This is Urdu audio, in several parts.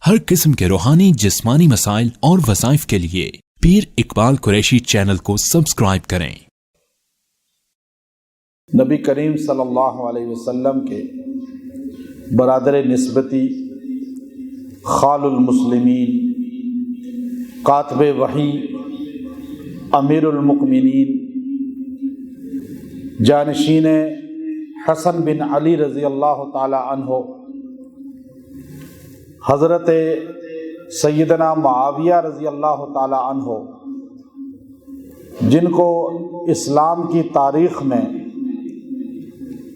ہر قسم کے روحانی جسمانی مسائل اور وظائف کے لیے پیر اقبال قریشی چینل کو سبسکرائب کریں۔ نبی کریم صلی اللہ علیہ وسلم کے برادر نسبتی، خال المسلمین، کاتب وحی، امیر المؤمنین، جانشین حسن بن علی رضی اللہ تعالی عنہ، حضرت سیدنا معاویہ رضی اللہ تعالی عنہ، جن کو اسلام کی تاریخ میں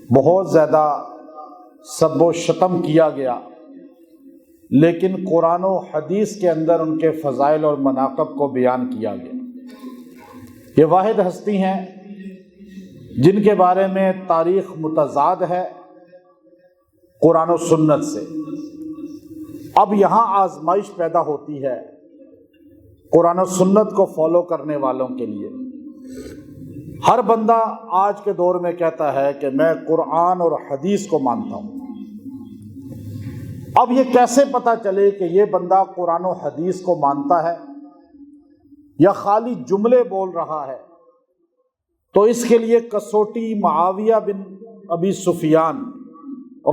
بہت زیادہ سب و شتم کیا گیا، لیکن قرآن و حدیث کے اندر ان کے فضائل اور مناقب کو بیان کیا گیا۔ یہ واحد ہستی ہیں جن کے بارے میں تاریخ متضاد ہے قرآن و سنت سے۔ اب یہاں آزمائش پیدا ہوتی ہے قرآن و سنت کو فالو کرنے والوں کے لیے۔ ہر بندہ آج کے دور میں کہتا ہے کہ میں قرآن اور حدیث کو مانتا ہوں۔ اب یہ کیسے پتہ چلے کہ یہ بندہ قرآن و حدیث کو مانتا ہے یا خالی جملے بول رہا ہے؟ تو اس کے لیے کسوٹی معاویہ بن ابی سفیان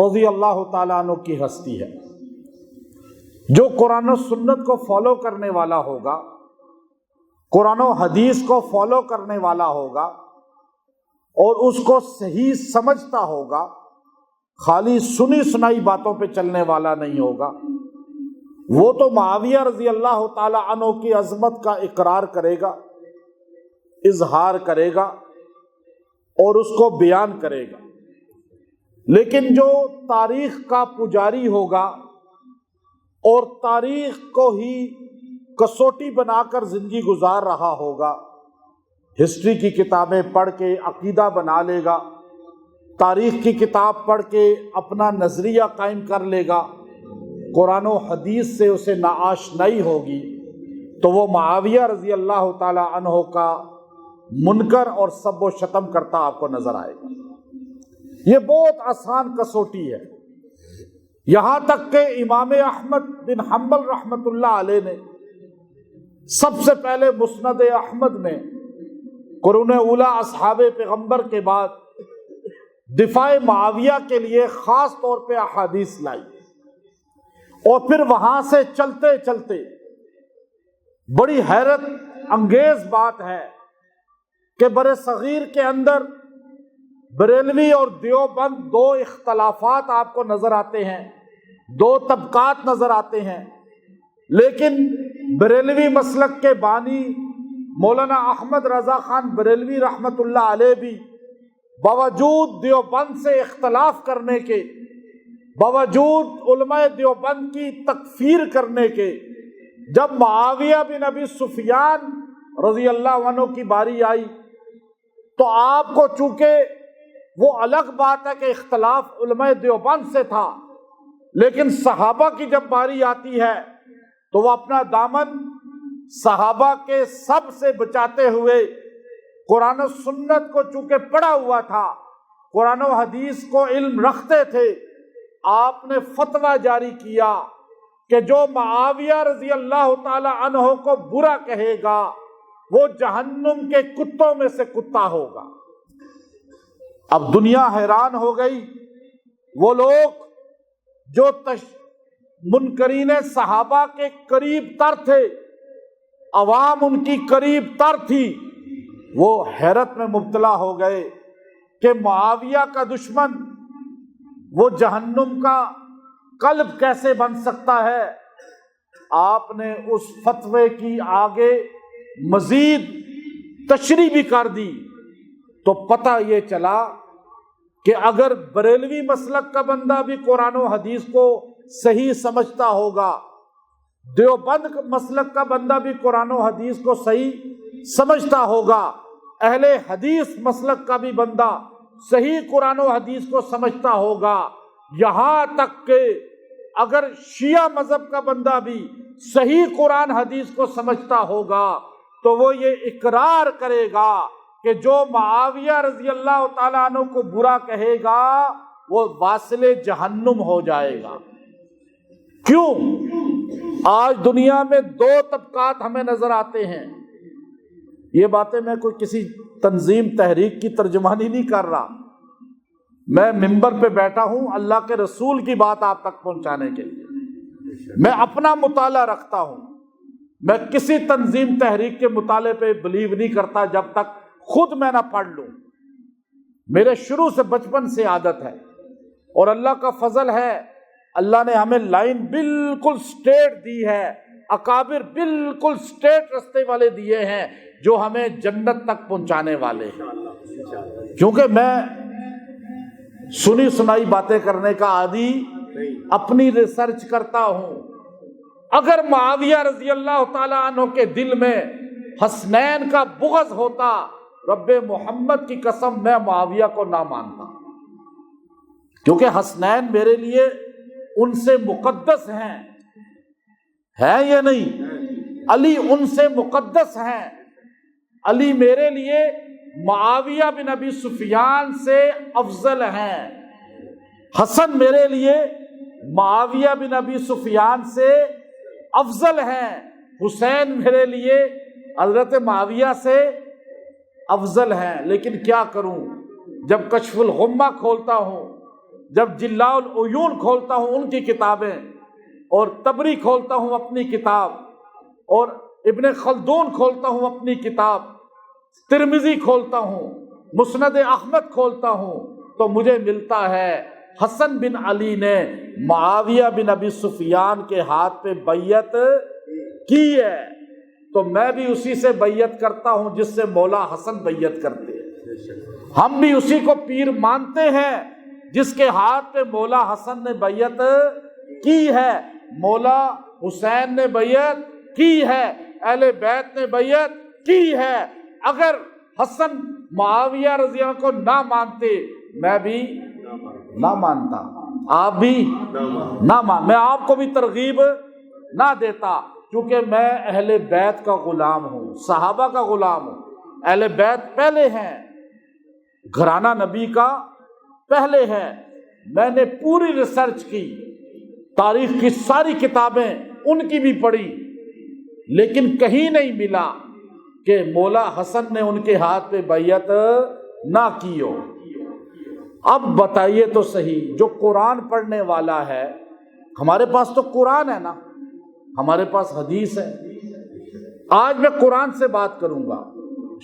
رضی اللہ تعالیٰ عنہ کی ہستی ہے۔ جو قرآن و سنت کو فالو کرنے والا ہوگا، قرآن و حدیث کو فالو کرنے والا ہوگا اور اس کو صحیح سمجھتا ہوگا، خالی سنی سنائی باتوں پہ چلنے والا نہیں ہوگا، وہ تو معاویہ رضی اللہ تعالی عنہ کی عظمت کا اقرار کرے گا، اظہار کرے گا اور اس کو بیان کرے گا۔ لیکن جو تاریخ کا پجاری ہوگا اور تاریخ کو ہی کسوٹی بنا کر زندگی گزار رہا ہوگا، ہسٹری کی کتابیں پڑھ کے عقیدہ بنا لے گا، تاریخ کی کتاب پڑھ کے اپنا نظریہ قائم کر لے گا، قرآن و حدیث سے اسے ناآشنائی ہوگی، تو وہ معاویہ رضی اللہ تعالی عنہ کا منکر اور سب و شتم کرتا آپ کو نظر آئے گا۔ یہ بہت آسان کسوٹی ہے، یہاں تک کہ امام احمد بن حنبل رحمۃ اللہ علیہ نے سب سے پہلے مسند احمد میں قرون اولیٰ اصحاب پیغمبر کے بعد دفاع معاویہ کے لیے خاص طور پہ احادیث لائی، اور پھر وہاں سے چلتے چلتے بڑی حیرت انگیز بات ہے کہ بر صغیر کے اندر بریلوی اور دیوبند دو اختلافات آپ کو نظر آتے ہیں، دو طبقات نظر آتے ہیں، لیکن بریلوی مسلک کے بانی مولانا احمد رضا خان بریلوی رحمت اللہ علیہ بھی باوجود دیوبند سے اختلاف کرنے کے، باوجود علماء دیوبند کی تکفیر کرنے کے، جب معاویہ بن ابی سفیان رضی اللہ عنہ کی باری آئی تو آپ کو چونکہ وہ الگ بات ہے کہ اختلاف علماء دیوبند سے تھا، لیکن صحابہ کی جب باری آتی ہے تو وہ اپنا دامن صحابہ کے سب سے بچاتے ہوئے قرآن و سنت کو چونکہ پڑھا ہوا تھا، قرآن و حدیث کو علم رکھتے تھے، آپ نے فتویٰ جاری کیا کہ جو معاویہ رضی اللہ تعالی عنہ کو برا کہے گا وہ جہنم کے کتوں میں سے کتا ہوگا۔ اب دنیا حیران ہو گئی، وہ لوگ جو منکرین صحابہ کے قریب تر تھے، عوام ان کی قریب تر تھی، وہ حیرت میں مبتلا ہو گئے کہ معاویہ کا دشمن وہ جہنم کا قلب کیسے بن سکتا ہے۔ آپ نے اس فتوے کی آگے مزید تشریح بھی کر دی، تو پتہ یہ چلا کہ اگر بریلوی مسلک کا بندہ بھی قرآن و حدیث کو صحیح سمجھتا ہوگا، دیوبند مسلک کا بندہ بھی قرآن و حدیث کو صحیح سمجھتا ہوگا، اہل حدیث مسلک کا بھی بندہ صحیح قرآن و حدیث کو سمجھتا ہوگا، یہاں تک کہ اگر شیعہ مذہب کا بندہ بھی صحیح قرآن حدیث کو سمجھتا ہوگا تو وہ یہ اقرار کرے گا کہ جو معاویہ رضی اللہ تعالیٰ عنہ کو برا کہے گا وہ واصل جہنم ہو جائے گا۔ کیوں آج دنیا میں دو طبقات ہمیں نظر آتے ہیں؟ یہ باتیں میں کوئی کسی تنظیم تحریک کی ترجمانی نہیں کر رہا، میں منبر پہ بیٹھا ہوں اللہ کے رسول کی بات آپ تک پہنچانے کے لیے۔ میں اپنا مطالعہ رکھتا ہوں، میں کسی تنظیم تحریک کے مطالعے پہ بلیو نہیں کرتا جب تک خود میں نہ پڑھ لوں۔ میرے شروع سے بچپن سے عادت ہے، اور اللہ کا فضل ہے، اللہ نے ہمیں لائن بالکل سٹریٹ دی ہے، اکابر بالکل سٹریٹ رستے والے دیے ہیں جو ہمیں جنت تک پہنچانے والے ہیں۔ کیونکہ میں سنی سنائی باتیں کرنے کا عادی اپنی ریسرچ کرتا ہوں۔ اگر معاویہ رضی اللہ تعالی عنہ کے دل میں حسنین کا بغض ہوتا، رب محمد کی قسم میں معاویہ کو نہ مانتا، کیونکہ حسنین میرے لیے ان سے مقدس ہیں یا نہیں؟ علی ان سے مقدس ہیں، علی میرے لیے معاویہ بن ابی سفیان سے افضل ہیں، حسن میرے لیے معاویہ بن ابی سفیان سے افضل ہیں، حسین میرے لیے حضرت معاویہ سے افضل ہیں۔ لیکن کیا کروں، جب کشف الغمہ کھولتا ہوں، جب جلاء العیون کھولتا ہوں ان کی کتابیں، اور تبری کھولتا ہوں اپنی کتاب، اور ابن خلدون کھولتا ہوں اپنی کتاب، ترمذی کھولتا ہوں، مسند احمد کھولتا ہوں، تو مجھے ملتا ہے حسن بن علی نے معاویہ بن ابی سفیان کے ہاتھ پہ بیعت کی ہے، تو میں بھی اسی سے بیعت کرتا ہوں جس سے مولا حسن بیعت کرتے ہیں۔ ہم بھی اسی کو پیر مانتے ہیں جس کے ہاتھ پہ مولا حسن نے بیعت کی ہے، مولا حسین نے بیعت کی ہے، اہل بیت نے بیعت کی ہے۔ اگر حسن معاویہ رضی اللہ کو نہ مانتے، میں بھی نہ مانتا، آپ بھی نہ مان، میں آپ کو بھی ترغیب نہ دیتا، کیونکہ میں اہل بیت کا غلام ہوں، صحابہ کا غلام ہوں۔ اہل بیت پہلے ہیں، گھرانہ نبی کا پہلے ہے۔ میں نے پوری ریسرچ کی، تاریخ کی ساری کتابیں ان کی بھی پڑھی، لیکن کہیں نہیں ملا کہ مولا حسن نے ان کے ہاتھ پہ بیعت نہ کی ہو۔ اب بتائیے تو صحیح، جو قرآن پڑھنے والا ہے، ہمارے پاس تو قرآن ہے نا، ہمارے پاس حدیث ہے۔ آج میں قرآن سے بات کروں گا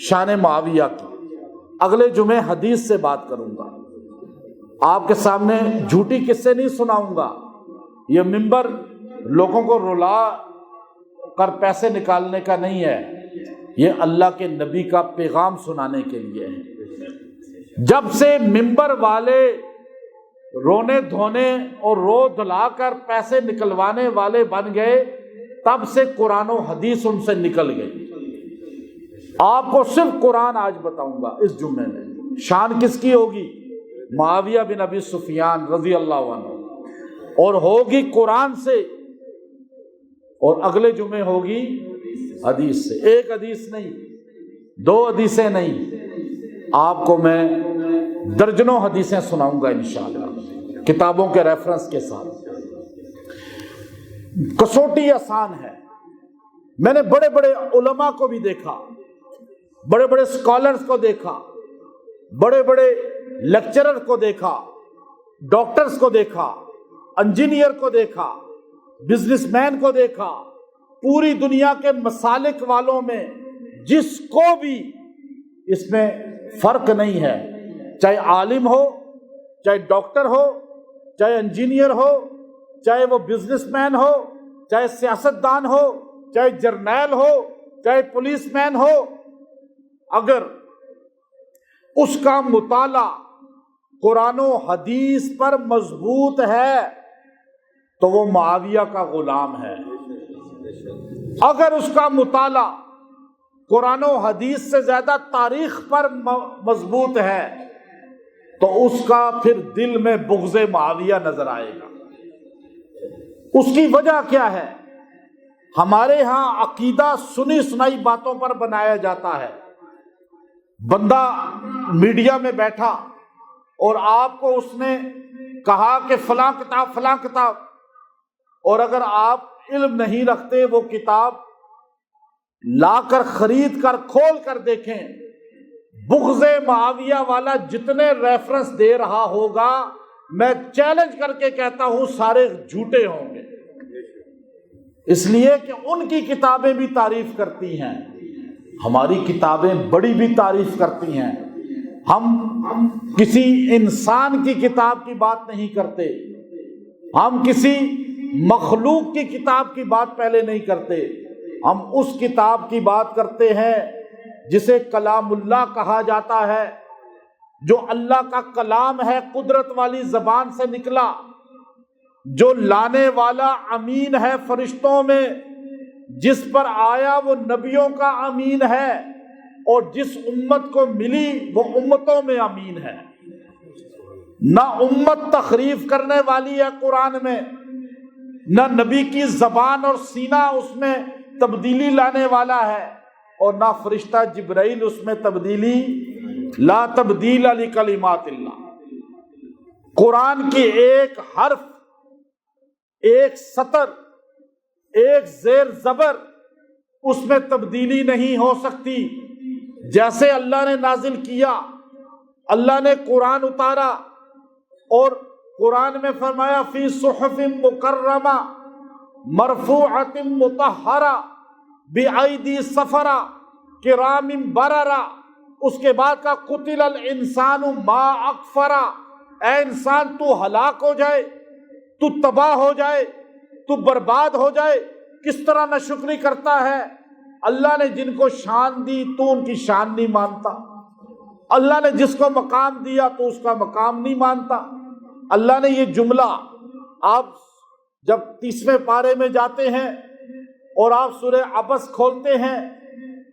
شان معاویہ کی، اگلے جمعے حدیث سے بات کروں گا۔ آپ کے سامنے جھوٹی قصے نہیں سناؤں گا، یہ منبر لوگوں کو رلا کر پیسے نکالنے کا نہیں ہے، یہ اللہ کے نبی کا پیغام سنانے کے لیے ہے۔ جب سے منبر والے رونے دھونے اور رو دھلا کر پیسے نکلوانے والے بن گئے، تب سے قرآن و حدیث ان سے نکل گئی۔ آپ کو صرف قرآن آج بتاؤں گا اس جمعے میں۔ شان کس کی ہوگی؟ معاویہ بن ابی سفیان رضی اللہ عنہ، اور ہوگی قرآن سے، اور اگلے جمعے ہوگی حدیث سے۔ ایک حدیث نہیں، دو حدیثیں نہیں، آپ کو میں درجنوں حدیثیں سناؤں گا انشاءاللہ، کتابوں کے ریفرنس کے ساتھ۔ کسوٹی آسان ہے۔ میں نے بڑے بڑے علماء کو بھی دیکھا، بڑے بڑے اسکالرز کو دیکھا، بڑے بڑے لیکچرر کو دیکھا، ڈاکٹرز کو دیکھا، انجینئر کو دیکھا، بزنس مین کو دیکھا، پوری دنیا کے مسالک والوں میں جس کو بھی اس میں فرق نہیں ہے، چاہے عالم ہو، چاہے ڈاکٹر ہو، چاہے انجینئر ہو، چاہے وہ بزنس مین ہو، چاہے سیاستدان ہو، چاہے جرنیل ہو، چاہے پولیس مین ہو، اگر اس کا مطالعہ قرآن و حدیث پر مضبوط ہے تو وہ معاویہ کا غلام ہے۔ اگر اس کا مطالعہ قرآن و حدیث سے زیادہ تاریخ پر مضبوط ہے تو اس کا پھر دل میں بغض معاویہ نظر آئے گا۔ اس کی وجہ کیا ہے؟ ہمارے ہاں عقیدہ سنی سنائی باتوں پر بنایا جاتا ہے۔ بندہ میڈیا میں بیٹھا اور آپ کو اس نے کہا کہ فلاں کتاب فلاں کتاب، اور اگر آپ علم نہیں رکھتے وہ کتاب لا کر خرید کر کھول کر دیکھیں، بغض معاویہ والا جتنے ریفرنس دے رہا ہوگا میں چیلنج کر کے کہتا ہوں سارے جھوٹے ہوں گے، اس لیے کہ ان کی کتابیں بھی تعریف کرتی ہیں، ہماری کتابیں بڑی بھی تعریف کرتی ہیں۔ ہم کسی انسان کی کتاب کی بات نہیں کرتے، ہم کسی مخلوق کی کتاب کی بات پہلے نہیں کرتے، ہم اس کتاب کی بات کرتے ہیں جسے کلام اللہ کہا جاتا ہے، جو اللہ کا کلام ہے، قدرت والی زبان سے نکلا، جو لانے والا امین ہے فرشتوں میں، جس پر آیا وہ نبیوں کا امین ہے، اور جس امت کو ملی وہ امتوں میں امین ہے۔ نہ امت تخریف کرنے والی ہے قرآن میں، نہ نبی کی زبان اور سینہ اس میں تبدیلی لانے والا ہے، اور نہ فرشتہ جبرائیل اس میں تبدیلی، لا تبدیل لکلمات اللہ۔ قرآن کی ایک حرف، ایک سطر، ایک زیر زبر اس میں تبدیلی نہیں ہو سکتی۔ جیسے اللہ نے نازل کیا، اللہ نے قرآن اتارا، اور قرآن میں فرمایا فی صحف مکرمہ مرفوعۃ مطہرہ بأیدی سفرہ کرام بررہ، اس کے بعد کا قتل الانسان ما اکفرہ، اے انسان تو ہلاک ہو جائے، تو تباہ ہو جائے، تو برباد ہو جائے، کس طرح ناشکری کرتا ہے۔ اللہ نے جن کو شان دی تو ان کی شان نہیں مانتا، اللہ نے جس کو مقام دیا تو اس کا مقام نہیں مانتا۔ اللہ نے یہ جملہ، آپ جب 30ویں پارے میں جاتے ہیں اور آپ سورہ عبس کھولتے ہیں،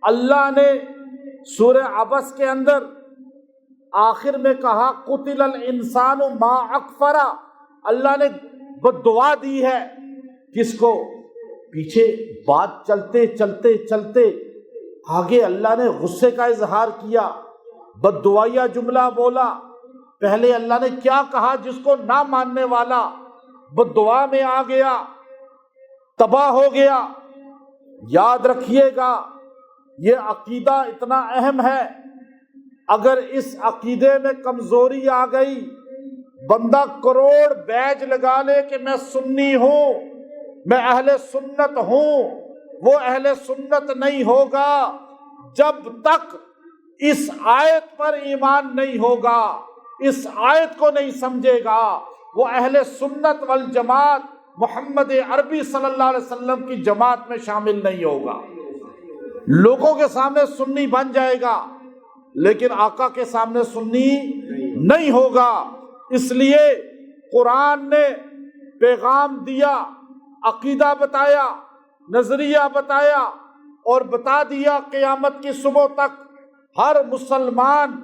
اللہ نے سورہ عبس کے اندر آخر میں کہا قتل الانسان ما اکفرہ، اللہ نے بد دعا دی ہے کس کو؟ پیچھے بات چلتے چلتے چلتے آگے اللہ نے غصے کا اظہار کیا، بد دعائیہ جملہ بولا۔ پہلے اللہ نے کیا کہا؟ جس کو نہ ماننے والا بد دعا میں آ گیا، تباہ ہو گیا۔ یاد رکھیے گا یہ عقیدہ اتنا اہم ہے، اگر اس عقیدے میں کمزوری آ گئی، بندہ کروڑ بیج لگا لے کہ میں سنی ہوں، میں اہل سنت ہوں، وہ اہل سنت نہیں ہوگا جب تک اس آیت پر ایمان نہیں ہوگا، اس آیت کو نہیں سمجھے گا، وہ اہل سنت والجماعت محمد عربی صلی اللہ علیہ وسلم کی جماعت میں شامل نہیں ہوگا۔ لوگوں کے سامنے سنی بن جائے گا لیکن آقا کے سامنے سنی نہیں ہوگا۔ اس لیے قرآن نے پیغام دیا، عقیدہ بتایا، نظریہ بتایا، اور بتا دیا قیامت کی صبح تک ہر مسلمان،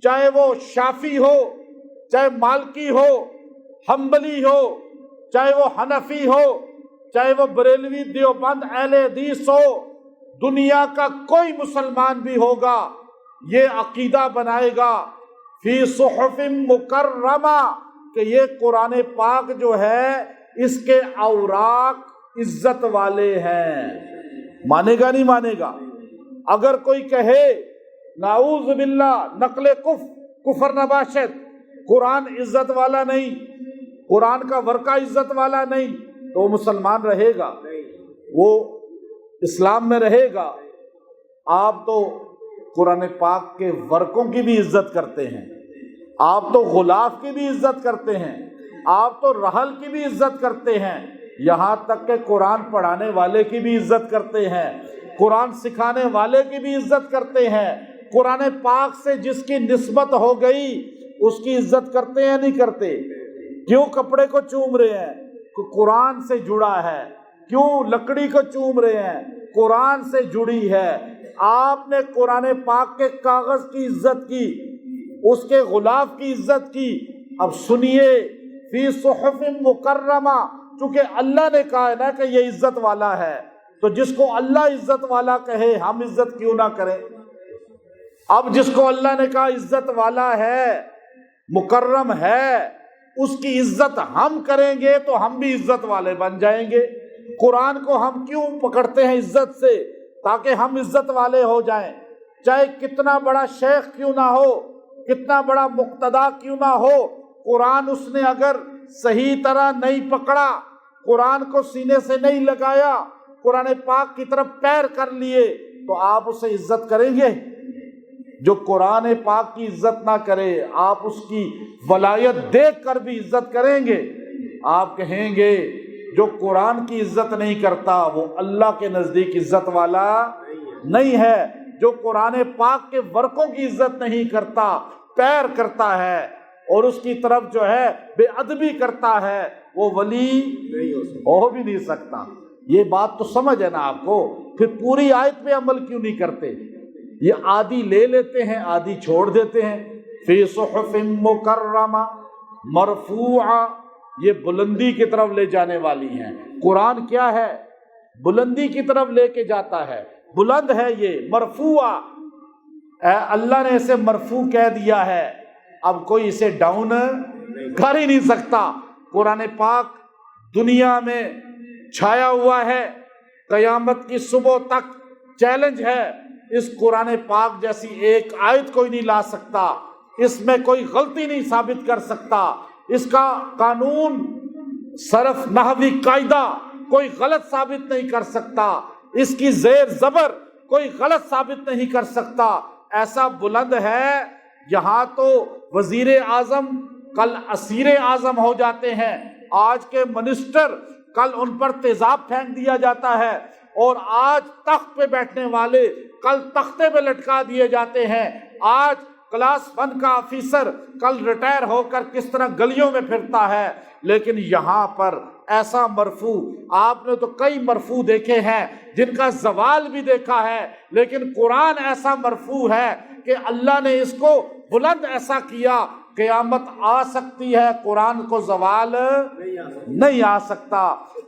چاہے وہ شافعی ہو، چاہے مالکی ہو، حنبلی ہو، چاہے وہ حنفی ہو، چاہے وہ بریلوی دیوبند اہل حدیث ہو، دنیا کا کوئی مسلمان بھی ہوگا یہ عقیدہ بنائے گا فی صحف مکرمہ کہ یہ قرآن پاک جو ہے اس کے اوراق عزت والے ہیں۔ مانے گا نہیں مانے گا؟ اگر کوئی کہے نعوذ باللہ نقل کفر نباشد، قرآن عزت والا نہیں، قرآن کا ورقہ عزت والا نہیں، تو وہ مسلمان رہے گا، وہ اسلام میں رہے گا۔ آپ تو قرآن پاک کے ورقوں کی بھی عزت کرتے ہیں، آپ تو غلاف کی بھی عزت کرتے ہیں، آپ تو رحل کی بھی عزت کرتے ہیں، یہاں تک کہ قرآن پڑھانے والے کی بھی عزت کرتے ہیں، قرآن سکھانے والے کی بھی عزت کرتے ہیں۔ قرآن پاک سے جس کی نسبت ہو گئی اس کی عزت کرتے ہیں نہیں کرتے؟ کیوں کپڑے کو چوم رہے ہیں؟ قرآن سے جڑا ہے۔ کیوں لکڑی کو چوم رہے ہیں؟ قرآن سے جڑی ہے۔ آپ نے قرآن پاک کے کاغذ کی عزت کی، اس کے غلاف کی عزت کی۔ اب سنیے فی صحف مکرمہ، چونکہ اللہ نے کہا ہے نا کہ یہ عزت والا ہے، تو جس کو اللہ عزت والا کہے ہم عزت کیوں نہ کریں؟ اب جس کو اللہ نے کہا عزت والا ہے، مکرم ہے، اس کی عزت ہم کریں گے تو ہم بھی عزت والے بن جائیں گے۔ قرآن کو ہم کیوں پکڑتے ہیں عزت سے؟ تاکہ ہم عزت والے ہو جائیں، چاہے کتنا بڑا شیخ کیوں نہ ہو، کتنا بڑا مقتدا کیوں نہ ہو، قرآن اس نے اگر صحیح طرح نہیں پکڑا، قرآن کو سینے سے نہیں لگایا، قرآن پاک کی طرف پیر کر لیے، تو آپ اسے عزت کریں گے؟ جو قرآن پاک کی عزت نہ کرے، آپ اس کی ولایت دیکھ کر بھی عزت کریں گے؟ آپ کہیں گے جو قرآن کی عزت نہیں کرتا وہ اللہ کے نزدیک عزت والا نہیں ہے، جو قرآن پاک کے ورقوں کی عزت نہیں کرتا، پیر کرتا ہے اور اس کی طرف جو ہے بے ادبی کرتا ہے، وہ ولی ہو بھی نہیں سکتا۔ یہ بات تو سمجھ ہے نا آپ کو؟ پھر پوری آیت پہ عمل کیوں نہیں کرتے؟ یہ آدھی لے لیتے ہیں، آدھی چھوڑ دیتے ہیں۔ فی صحف مکرمہ مرفوعہ، یہ بلندی کی طرف لے جانے والی ہیں۔ قرآن کیا ہے؟ بلندی کی طرف لے کے جاتا ہے، بلند ہے یہ، مرفوعہ، اللہ نے اسے مرفوع کہہ دیا ہے، اب کوئی اسے ڈاؤن کر ہی نہیں سکتا۔ قرآن پاک دنیا میں چھایا ہوا ہے، قیامت کی صبح تک چیلنج ہے، اس قرآن پاک جیسی ایک آیت کوئی نہیں لا سکتا، اس میں کوئی غلطی نہیں ثابت کر سکتا، اس کا قانون صرف نحوی قاعدہ کوئی غلط ثابت نہیں کر سکتا، اس کی زیر زبر کوئی غلط ثابت نہیں کر سکتا، ایسا بلند ہے۔ یہاں تو وزیر اعظم کل اسیر اعظم ہو جاتے ہیں، آج کے منسٹر کل ان پر تیزاب پھینک دیا جاتا ہے، اور آج تخت پہ بیٹھنے والے کل تختے پہ لٹکا دیے جاتے ہیں۔ آج کلاس 1 کا آفیسر کل ریٹائر ہو کر کس طرح گلیوں میں پھرتا ہے، لیکن یہاں پر ایسا مرفوع، آپ نے تو کئی مرفوع دیکھے ہیں جن کا زوال بھی دیکھا ہے، لیکن قرآن ایسا مرفوع ہے کہ اللہ نے اس کو بلند ایسا کیا، قیامت آ سکتی ہے، قرآن کو زوال نہیں آ سکتا۔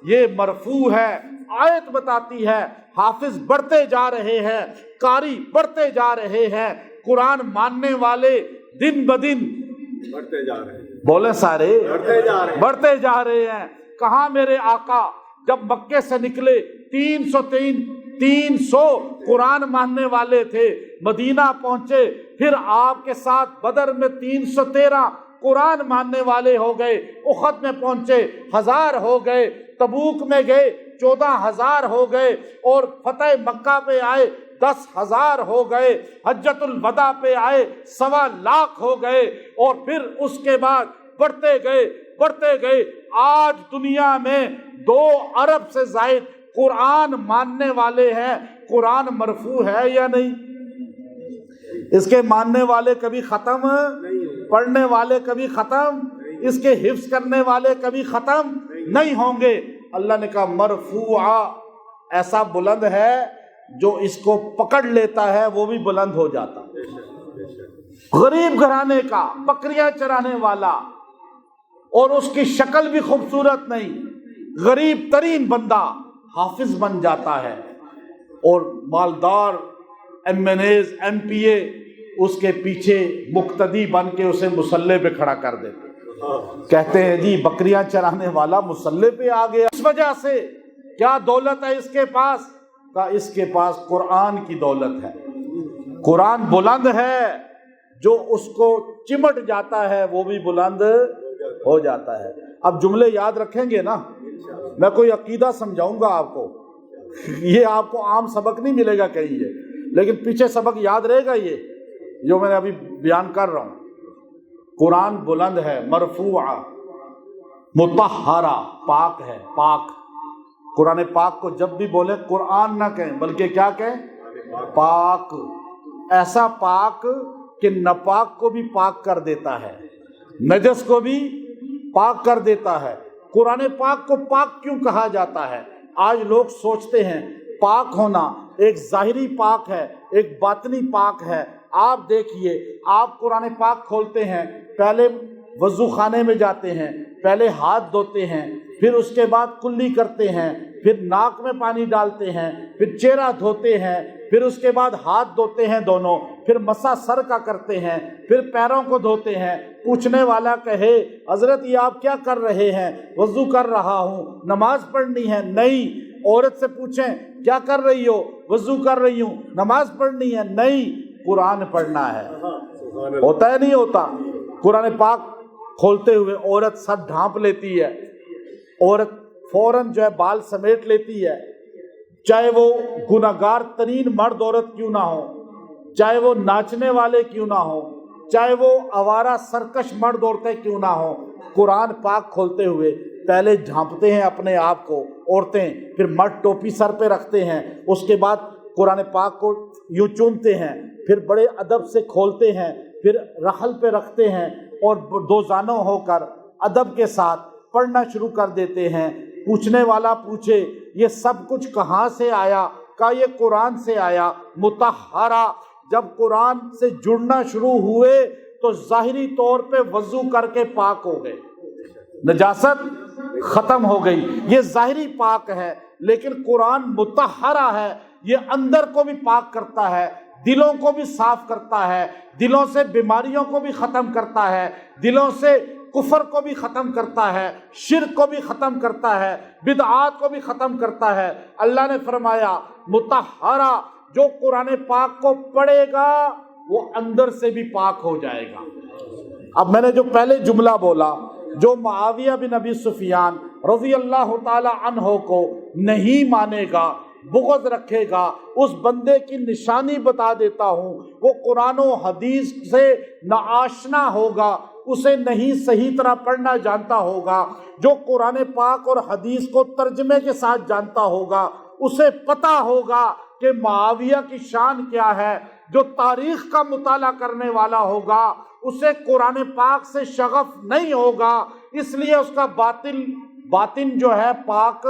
یہ مرفوع ہے، آیت بتاتی ہے، حافظ بڑھتے جا رہے ہیں، قاری بڑھتے جا رہے ہیں، قرآن ماننے والے دن بدن بڑھتے جا رہے ہیں، بولے سارے بڑھتے جا رہے ہیں۔ بڑھتے جا رہے ہیں۔ کہاں میرے آقا جب مکے سے نکلے 300 قرآن ماننے والے تھے، مدینہ پہنچے، پھر آپ کے ساتھ بدر میں 313 قرآن ماننے والے ہو گئے، احد میں پہنچے 1000 ہو گئے، تبوک میں گئے 14,000 ہو گئے، اور فتح مکہ پہ آئے 10,000 ہو گئے، حجۃ الوداع پہ آئے 1.25 لاکھ ہو گئے، اور پھر اس کے بعد بڑھتے گئے، آج دنیا میں 2 ارب سے زائد قرآن ماننے والے ہیں۔ قرآن مرفوع ہے یا نہیں؟ اس کے ماننے والے کبھی ختم، پڑھنے والے کبھی ختم، اس کے حفظ کرنے والے کبھی ختم نہیں ہوں گے۔ اللہ نے کہا مرفوعہ، ایسا بلند ہے جو اس کو پکڑ لیتا ہے وہ بھی بلند ہو جاتا۔ غریب گھرانے کا، بکریاں چرانے والا، اور اس کی شکل بھی خوبصورت نہیں، غریب ترین بندہ حافظ بن جاتا ہے، اور مالدار MNAs MPA اس کے پیچھے مقتدی بن کے اسے مصلی پہ کھڑا کر دیتے، کہتے ہیں جی بکریاں چرانے والا مصلی پہ آ گیا۔ اس وجہ سے کیا دولت ہے اس کے پاس؟ کہ اس کے پاس قرآن کی دولت ہے۔ قرآن بلند ہے، جو اس کو چمٹ جاتا ہے وہ بھی بلند ہو جاتا ہے۔ اب جملے یاد رکھیں گے نا، میں کوئی عقیدہ سمجھاؤں گا آپ کو، یہ آپ کو عام سبق نہیں ملے گا کہیں یہ، لیکن پیچھے سبق یاد رہے گا یہ جو میں نے ابھی بیان کر رہا ہوں۔ قرآن بلند ہے، مرفوعہ، مطہرہ، پاک ہے، پاک۔ قرآن پاک کو جب بھی بولیں قرآن نہ کہیں بلکہ کیا کہیں؟ پاک۔ ایسا پاک کہ ناپاک کو بھی پاک کر دیتا ہے، نجس کو بھی پاک کر دیتا ہے۔ قرآن پاک کو پاک کیوں کہا جاتا ہے؟ آج لوگ سوچتے ہیں پاک ہونا ایک ظاہری پاک ہے، ایک باطنی پاک ہے۔ آپ دیکھیے، آپ قرآن پاک کھولتے ہیں، پہلے وضو خانے میں جاتے ہیں، پہلے ہاتھ دھوتے ہیں، پھر اس کے بعد کلی کرتے ہیں، پھر ناک میں پانی ڈالتے ہیں، پھر چہرہ دھوتے ہیں، پھر اس کے بعد ہاتھ دھوتے ہیں دونوں، پھر مسح سر کا کرتے ہیں، پھر پیروں کو دھوتے ہیں، پوچھنے والا کہے حضرت یہ آپ کیا کر رہے ہیں؟ وضو کر رہا ہوں، نماز پڑھنی ہے۔ نہیں۔ عورت سے پوچھیں کیا کر رہی ہو؟ وضو کر رہی ہوں، نماز پڑھنی ہے۔ نہیں، قرآن پڑھنا ہے۔ ہوتا ہے نہیں ہوتا؟ قرآن پاک کھولتے ہوئے عورت سر ڈھانپ لیتی ہے، عورت فوراً جو ہے بال سمیٹ لیتی ہے، چاہے وہ گناہگار ترین مرد عورت کیوں نہ ہو، چاہے وہ ناچنے والے کیوں نہ ہو، چاہے وہ آوارہ سرکش مرد عورتیں کیوں نہ ہوں، قرآن پاک کھولتے ہوئے پہلے جھانپتے ہیں اپنے آپ کو عورتیں، پھر مرد ٹوپی سر پہ رکھتے ہیں، اس کے بعد قرآن پاک کو یوں چومتے ہیں، پھر بڑے ادب سے کھولتے ہیں، پھر رحل پہ رکھتے ہیں اور دو زانوں ہو کر ادب کے ساتھ پڑھنا شروع کر دیتے ہیں۔ پوچھنے والا پوچھے یہ سب کچھ کہاں سے آیا؟ کہا یہ قرآن سے آیا۔ مطہرہ، جب قرآن سے جڑنا شروع ہوئے تو ظاہری طور پہ وضو کر کے پاک ہو گئے، نجاست ختم ہو گئی، یہ ظاہری پاک ہے، لیکن قرآن مطہرہ ہے، یہ اندر کو بھی پاک کرتا ہے، دلوں کو بھی صاف کرتا ہے، دلوں سے بیماریوں کو بھی ختم کرتا ہے، دلوں سے کفر کو بھی ختم کرتا ہے، شرک کو بھی ختم کرتا ہے، بدعات کو بھی ختم کرتا ہے۔ اللہ نے فرمایا مطہرہ، جو قرآن پاک کو پڑھے گا وہ اندر سے بھی پاک ہو جائے گا۔ اب میں نے جو پہلے جملہ بولا، جو معاویہ بن ابی سفیان رضی اللہ تعالی عنہ کو نہیں مانے گا، بغض رکھے گا، اس بندے کی نشانی بتا دیتا ہوں، وہ قرآن و حدیث سے ناآشنا ہوگا، اسے نہیں صحیح طرح پڑھنا جانتا ہوگا۔ جو قرآن پاک اور حدیث کو ترجمے کے ساتھ جانتا ہوگا اسے پتہ ہوگا کہ معاویہ کی شان کیا ہے۔ جو تاریخ کا مطالعہ کرنے والا ہوگا اسے قرآن پاک سے شغف نہیں ہوگا، اس لیے اس کا باطن جو ہے پاک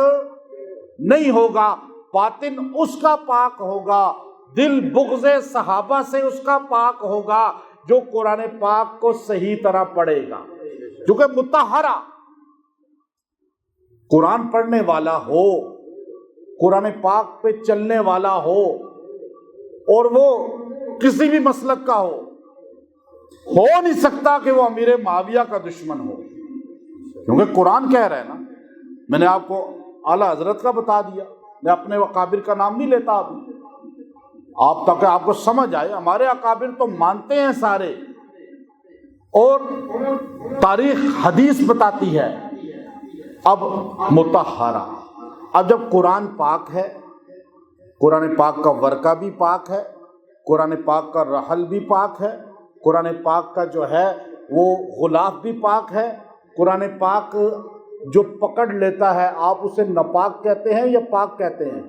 نہیں ہوگا، باطن اس کا پاک ہوگا، دل بغض صحابہ سے اس کا پاک ہوگا جو قرآن پاک کو صحیح طرح پڑھے گا، جو کہ مطہرہ قرآن پڑھنے والا ہو، قرآن پاک پہ چلنے والا ہو، اور وہ کسی بھی مسلک کا ہو نہیں سکتا کہ وہ امیر معاویہ کا دشمن ہو، کیونکہ قرآن کہہ رہا ہے نا۔ میں نے آپ کو اعلیٰ حضرت کا بتا دیا، میں اپنے اکابر کا نام نہیں لیتا ابھی، آپ تک آپ کو سمجھ آئے، ہمارے اکابر تو مانتے ہیں سارے، اور تاریخ حدیث بتاتی ہے۔ اب مطہرہ، اب جب قرآن پاک ہے، قرآن پاک کا ورقہ بھی پاک ہے، قرآن پاک کا رحل بھی پاک ہے، قرآن پاک کا جو ہے وہ غلاف بھی پاک ہے، قرآن پاک جو پکڑ لیتا ہے آپ اسے ناپاک کہتے ہیں یا پاک کہتے ہیں؟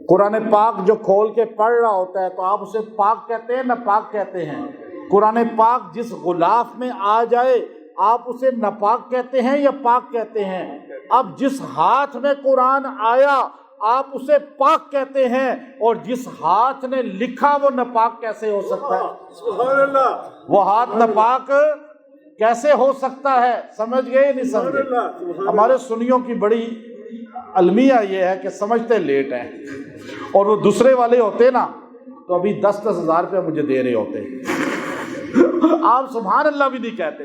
قرآن پاک جو کھول کے پڑھ رہا ہوتا ہے تو آپ اسے پاک کہتے ہیں ناپاک کہتے ہیں؟ قرآن پاک جس غلاف میں آ جائے آپ اسے ناپاک کہتے ہیں یا پاک کہتے ہیں؟ اب جس ہاتھ میں قرآن آیا آپ اسے پاک کہتے ہیں، اور جس ہاتھ نے لکھا وہ ناپاک کیسے ہو سکتا ہے؟ سبحان اللہ، وہ ہاتھ ناپاک کیسے ہو سکتا ہے؟ سمجھ گئے نہیں سمجھے؟ ہمارے سنیوں کی بڑی المیہ یہ ہے کہ سمجھتے لیٹ ہیں، اور وہ دوسرے والے ہوتے نا تو ابھی 10-10 ہزار روپیہ مجھے دے رہے ہوتے، آپ سبحان اللہ بھی نہیں کہتے۔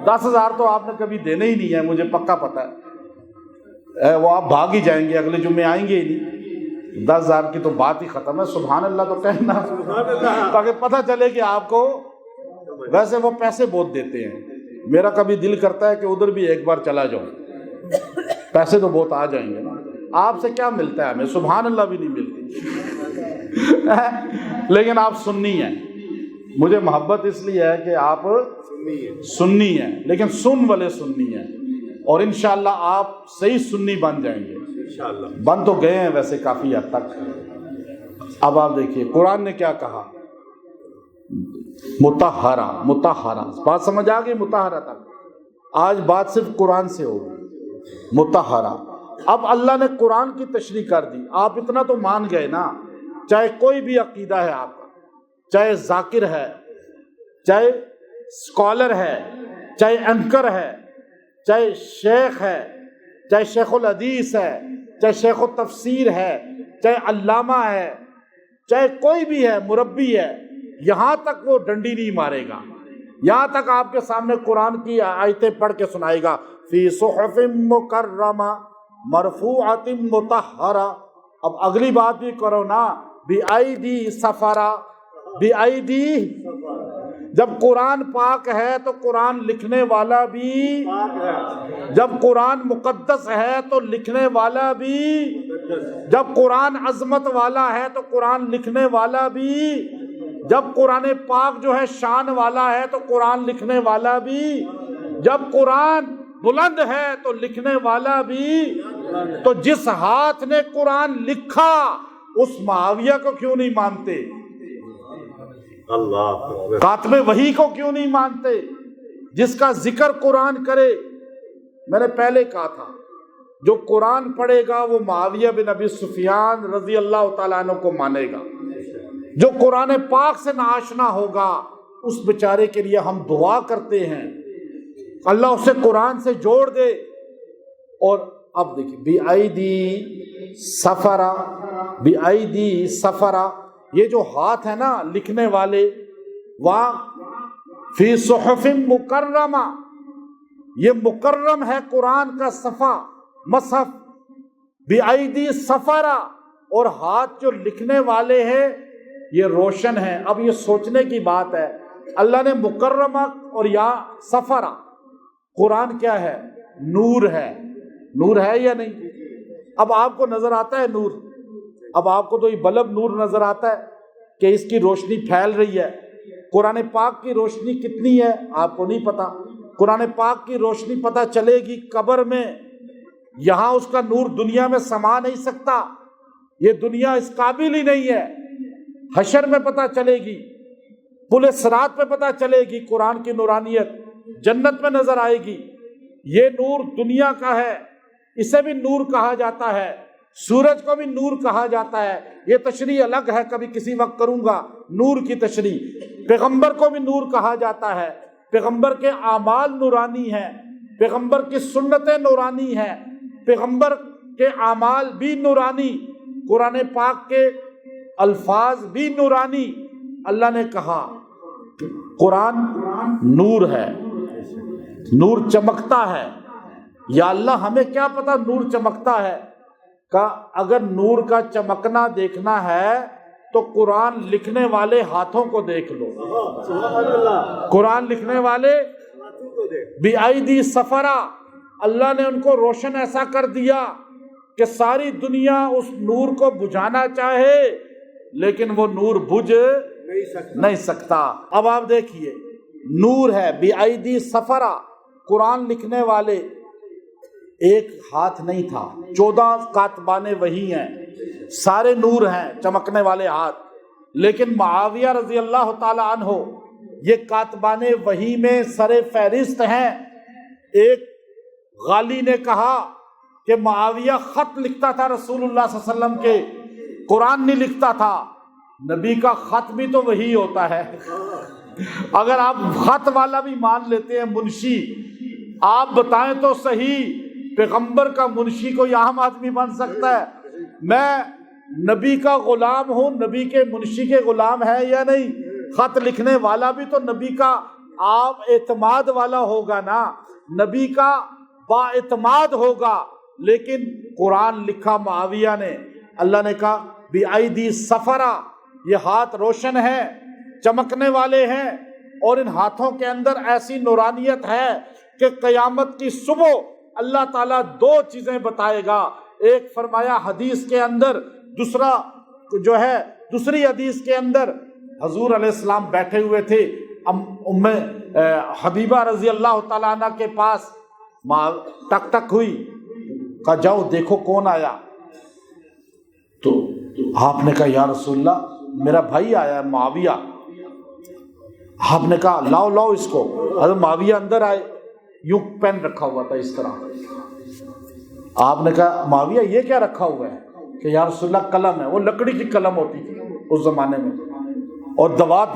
10,000 تو آپ نے کبھی دینے ہی نہیں ہے، مجھے پکا پتہ ہے، وہ آپ بھاگ ہی جائیں گے، اگلے جمعے آئیں گے ہی نہیں۔ 10,000 کی تو بات ہی ختم ہے، سبحان اللہ تو کہنا، تاکہ پتہ چلے کہ آپ کو ویسے وہ پیسے بہت دیتے ہیں۔ میرا کبھی دل کرتا ہے کہ ادھر بھی ایک بار چلا جاؤں، پیسے تو بہت آ جائیں گے نا۔ آپ سے کیا ملتا ہے ہمیں؟ سبحان اللہ بھی نہیں ملتی، لیکن آپ سنی ہیں، مجھے محبت اس لیے ہے کہ آپ سنی ہیں، لیکن سن والے سنی ہیں، اور انشاءاللہ آپ صحیح سنی بن جائیں گے، انشاءاللہ بن تو گئے ہیں ویسے کافی حد تک۔ اب آپ دیکھیے قرآن نے کیا کہا، مطہرہ، مطہرہ، بات سمجھ آ گئی؟ مطہرہ تک آج بات صرف قرآن سے ہوگی، مطہرہ۔ اب اللہ نے قرآن کی تشریح کر دی، آپ اتنا تو مان گئے نا، چاہے کوئی بھی عقیدہ ہے آپ کا، چاہے ذاکر ہے، چاہے اسکالر ہے، چاہے اینکر ہے، چاہے شیخ ہے، چاہے شیخ الحدیث ہے، چاہے شیخ التفسیر ہے، چاہے علامہ ہے، چاہے کوئی بھی ہے، مربی ہے، یہاں تک وہ ڈنڈی نہیں مارے گا، یہاں تک آپ کے سامنے قرآن کی آیتیں پڑھ کے سنائے گا، فی صحف مکرمہ مرفوعۃ مطہرہ۔ اب اگلی بات بھی کرو نا، بِأَيْدِي سَفَرَہ، بِأَيْدِي۔ جب قرآن پاک ہے تو قرآن لکھنے والا بھی، جب قرآن مقدس ہے تو لکھنے والا بھی، جب قرآن عظمت والا ہے تو قرآن لکھنے والا بھی، جب قرآن پاک جو ہے شان والا ہے تو قرآن لکھنے والا بھی، جب قرآن بلند ہے تو لکھنے والا بھی۔ تو جس ہاتھ نے قرآن لکھا اس معاویہ کو کیوں نہیں مانتے؟ اللہ کاتب وحی کو کیوں نہیں مانتے؟ جس کا ذکر قرآن کرے، میں نے پہلے کہا تھا جو قرآن پڑھے گا وہ معاویہ بن ابی سفیان رضی اللہ تعالیٰ عنہ کو مانے گا۔ جو قرآن پاک سے ناآشنا ہوگا اس بیچارے کے لیے ہم دعا کرتے ہیں اللہ اسے قرآن سے جوڑ دے۔ اور اب دیکھیں بِأَيْدِي سَفَرَہ، بِأَيْدِي سَفَرَہ، یہ جو ہاتھ ہے نا لکھنے والے، وہاں فی صحف مکرمہ، یہ مکرم ہے قرآن کا صفحہ مصحف، بِأَيْدِي سَفَرَہ، اور ہاتھ جو لکھنے والے ہیں یہ روشن ہے۔ اب یہ سوچنے کی بات ہے، اللہ نے مکرمہ اور یا سفرہ، قرآن کیا ہے؟ نور ہے۔ نور ہے یا نہیں؟ اب آپ کو نظر آتا ہے نور؟ اب آپ کو تو یہ بلب نور نظر آتا ہے کہ اس کی روشنی پھیل رہی ہے۔ قرآن پاک کی روشنی کتنی ہے آپ کو نہیں پتا۔ قرآن پاک کی روشنی پتہ چلے گی قبر میں، یہاں اس کا نور دنیا میں سما نہیں سکتا، یہ دنیا اس قابل ہی نہیں ہے۔ حشر میں پتہ چلے گی، پل صراط پہ پتہ چلے گی قرآن کی نورانیت، جنت میں نظر آئے گی۔ یہ نور دنیا کا ہے، اسے بھی نور کہا جاتا ہے، سورج کو بھی نور کہا جاتا ہے۔ یہ تشریح الگ ہے، کبھی کسی وقت کروں گا نور کی تشریح۔ پیغمبر کو بھی نور کہا جاتا ہے، پیغمبر کے اعمال نورانی ہیں، پیغمبر کی سنتیں نورانی ہیں، پیغمبر کے اعمال بھی نورانی، قرآن پاک کے الفاظ بھی نورانی۔ اللہ نے کہا قرآن نور ہے، نور چمکتا ہے۔ یا اللہ ہمیں کیا پتا نور چمکتا ہے؟ کہ اگر نور کا چمکنا دیکھنا ہے تو قرآن لکھنے والے ہاتھوں کو دیکھ لو۔ قرآن لکھنے والے بِأَيْدِي سَفَرَہ، اللہ نے ان کو روشن ایسا کر دیا کہ ساری دنیا اس نور کو بجھانا چاہے لیکن وہ نور بجھ نہیں سکتا۔ اب آپ دیکھیے نور ہے بِأَيْدِي سَفَرَہ، قرآن لکھنے والے ایک ہاتھ نہیں تھا، 14 کاتبان وحی ہیں، سارے نور ہیں، چمکنے والے ہاتھ۔ لیکن معاویہ رضی اللہ تعالی عنہ یہ کاتبان وحی میں سر فہرست ہیں۔ ایک غالی نے کہا کہ معاویہ خط لکھتا تھا رسول اللہ صلی اللہ علیہ وسلم کے، قرآن نہیں لکھتا تھا۔ نبی کا خط بھی تو وہی ہوتا ہے۔ اگر آپ خط والا بھی مان لیتے ہیں منشی، آپ بتائیں تو صحیح پیغمبر کا منشی کوئی عام آدمی بن سکتا ہے؟ میں نبی کا غلام ہوں، نبی کے منشی کے غلام ہے یا نہیں؟ خط لکھنے والا بھی تو نبی کا آپ اعتماد والا ہوگا نا، نبی کا با اعتماد ہوگا۔ لیکن قرآن لکھا معاویہ نے، اللہ نے کہا بِأَيْدِي سَفَرَہ، یہ ہاتھ روشن ہیں، چمکنے والے ہیں، اور ان ہاتھوں کے اندر ایسی نورانیت ہے کہ قیامت کی صبح اللہ تعالیٰ 2 چیزیں بتائے گا۔ ایک فرمایا حدیث کے اندر، دوسرا جو ہے دوسری حدیث کے اندر حضور علیہ السلام بیٹھے ہوئے تھے ام حبیبہ رضی اللہ تعالیٰ عنہ کے پاس، ٹک ٹک ہوئی، کہا جاؤ دیکھو کون آیا۔ تو آپ نے کہا یا رسول اللہ میرا بھائی آیا ہے معاویہ۔ آپ نے کہا لاؤ لاؤ اس کو۔ حضرت معاویہ اندر آئے، یوں پین رکھا ہوا تھا اس طرح۔ آپ نے کہا معاویہ یہ کیا رکھا ہوا ہے؟ کہ یا رسول اللہ قلم ہے۔ وہ لکڑی کی قلم ہوتی تھی اس زمانے میں، اور دوات